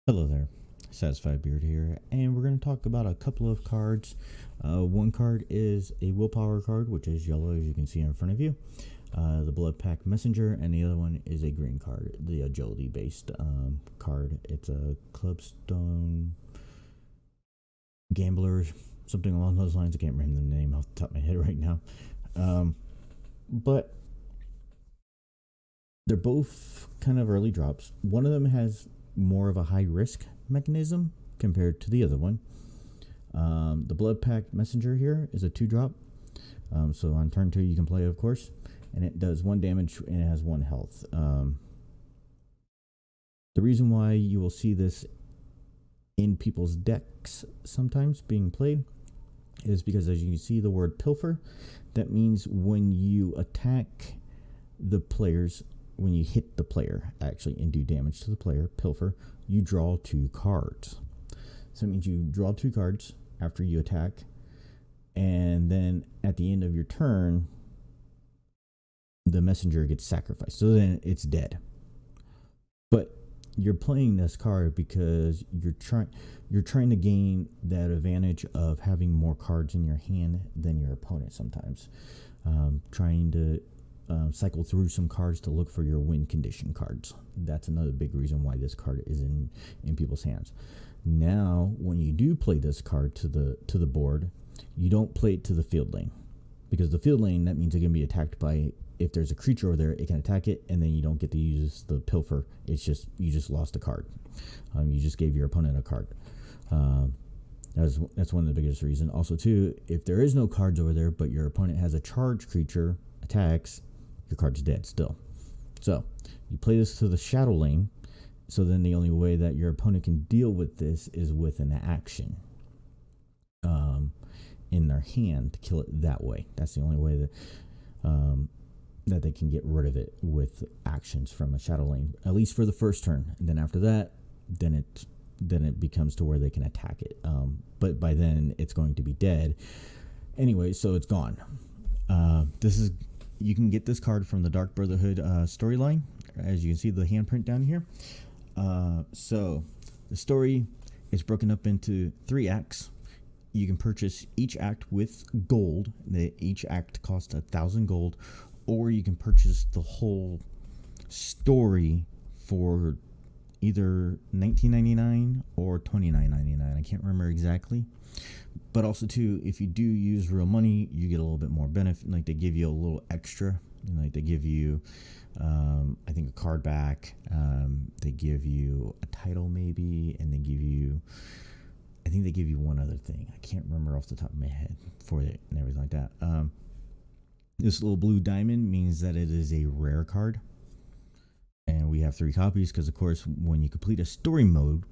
Hello there, SatisfiedBeard here, and we're going to talk about a couple of cards. One card is a willpower card, which is yellow, as you can see in front of you. The Blood Pact Messenger, and the other one is a green card, the agility-based card. It's a Clubstone Gambler, something along those lines. I can't remember the name off the top of my head right now. But they're both kind of early drops. One of them has more of a high risk mechanism compared to the other one. The Blood Pact Messenger here is a 2-drop. So on turn 2 you can play, of course, and it does 1 damage and it has 1 health. The reason why you will see this in people's decks sometimes being played is because, as you can see the word pilfer, that means when you attack the players, when you hit the player actually and do damage to the player, pilfer, you draw 2 cards. So it means you draw 2 cards after you attack, and then at the end of your turn the messenger gets sacrificed, so then it's dead. But you're playing this card because you're trying to gain that advantage of having more cards in your hand than your opponent sometimes. Trying to cycle through some cards to look for your win condition cards. That's another big reason why this card is in people's hands. Now, when you do play this card to the board, you don't play it to the field lane, because the field lane, that means it can be attacked by, if there's a creature over there, it can attack it, and then you don't get to use the pilfer. It's just, you just lost a card. You just gave your opponent a card. That's one of the biggest reasons. Also, too, if there is no cards over there, but your opponent has a charge creature attacks, your card's dead still. So you play this to the shadow lane. So then the only way that your opponent can deal with this is with an action in their hand to kill it that way. That's the only way that they can get rid of it, with actions from a shadow lane, at least for the first turn. And then after that, then it becomes to where they can attack it. But by then it's going to be dead anyway, so it's gone. You can get this card from the Dark Brotherhood storyline. As you can see the handprint down here. So the story is broken up into 3 acts. You can purchase each act with gold. Each act costs 1,000 gold, or you can purchase the whole story for either $19.99 or $29.99. I can't remember exactly. But also, too, if you do use real money, you get a little bit more benefit. Like, they give you a little extra. Like, they give you, I think, a card back. They give you a title, maybe, and they give you, I think they give you one other thing. I can't remember off the top of my head for it and everything like that. This little blue diamond means that it is a rare card. And we have 3 copies because, of course, when you complete a story mode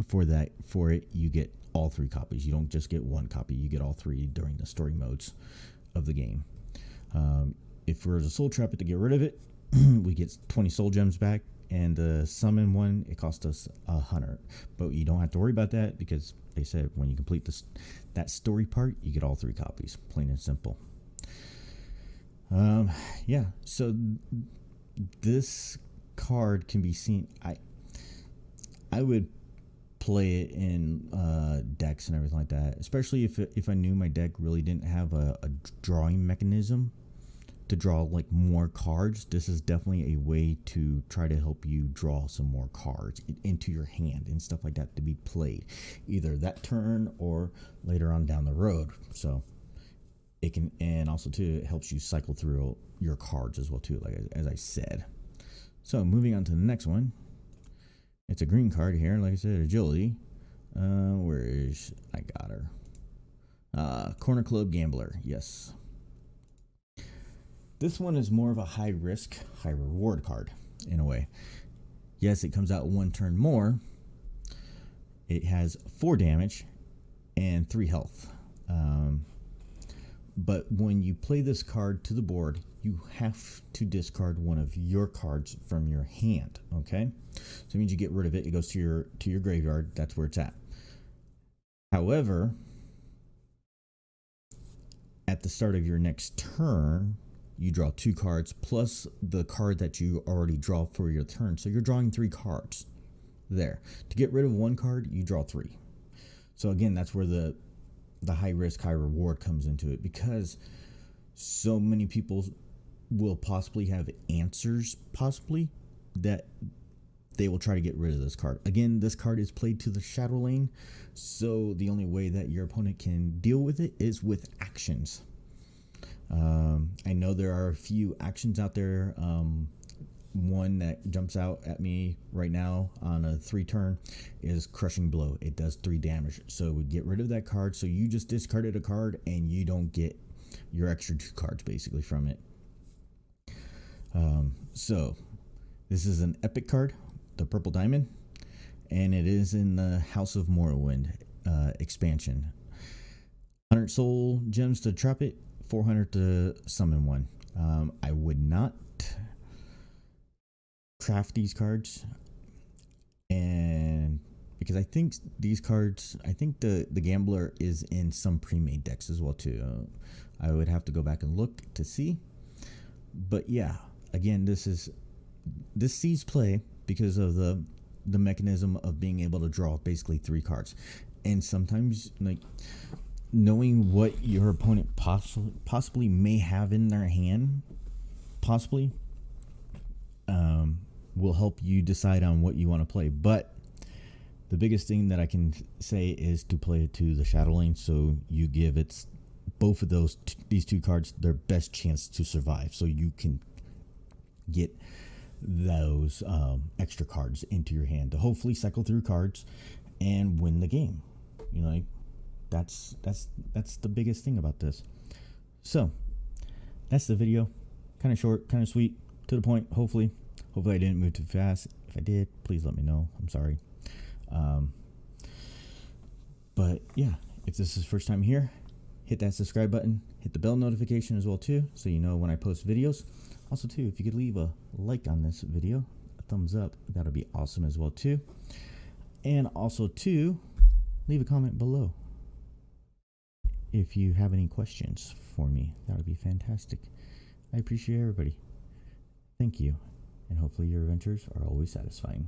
for it, you get all 3 copies. You don't just get 1 copy. You get all 3 during the story modes of the game. If there's a soul trap to get rid of it, we get 20 soul gems back. And to summon one, it costs us 100. But you don't have to worry about that, because they said when you complete that story part, you get all 3 copies. Plain and simple. Yeah, so this card can be seen. I would play it in decks and everything like that, especially if I knew my deck really didn't have a drawing mechanism to draw like more cards. This is definitely a way to try to help you draw some more cards into your hand and stuff like that to be played either that turn or later on down the road. So it can, and also too, it helps you cycle through your cards as well too, like as I said. So moving on to the next one, it's a green card here. Like I said, agility. Where is, I got her. Corner Club Gambler. Yes. This one is more of a high risk, high reward card in a way. Yes, it comes out 1 turn more. It has 4 damage and 3 health. But when you play this card to the board, you have to discard one of your cards from your hand. Okay, so it means you get rid of it. It goes to your graveyard. That's where it's at. However, at the start of your next turn, you draw 2 cards plus the card that you already draw for your turn. So you're drawing 3 cards. there. To get rid of one card, you draw 3. So again, that's where the high risk, high reward comes into it, because so many people will possibly have answers, possibly, that they will try to get rid of this card. Again, this card is played to the shadow lane, so the only way that your opponent can deal with it is with actions. I know there are a few actions out there. One that jumps out at me right now on a 3-turn is Crushing Blow. It does 3 damage. So we get rid of that card. So you just discarded a card and you don't get your extra 2 cards basically from it. So this is an epic card, the Purple Diamond, and it is in the House of Morrowind expansion. 100 soul gems to trap it, 400 to summon one. I would not craft these cards, and because I think these cards, I think the Gambler is in some pre-made decks as well too. I would have to go back and look to see, but yeah, again, this sees play because of the mechanism of being able to draw basically 3 cards, and sometimes like knowing what your opponent possibly may have in their hand, possibly will help you decide on what you want to play. But the biggest thing that I can say is to play it to the shadow lane, so you give it both of these 2 cards their best chance to survive, so you can get those extra cards into your hand to hopefully cycle through cards and win the game. You know, like, that's the biggest thing about this. So that's the video. Kind of short, kind of sweet, to the point. Hopefully I didn't move too fast. If I did, please let me know. I'm sorry. But yeah, if this is the first time here, hit that subscribe button, hit the bell notification as well too, so you know when I post videos. Also too, if you could leave a like on this video, a thumbs up, that'll be awesome as well too. And also too, leave a comment below if you have any questions for me. That would be fantastic. I appreciate everybody. Thank you. And hopefully your adventures are always satisfying.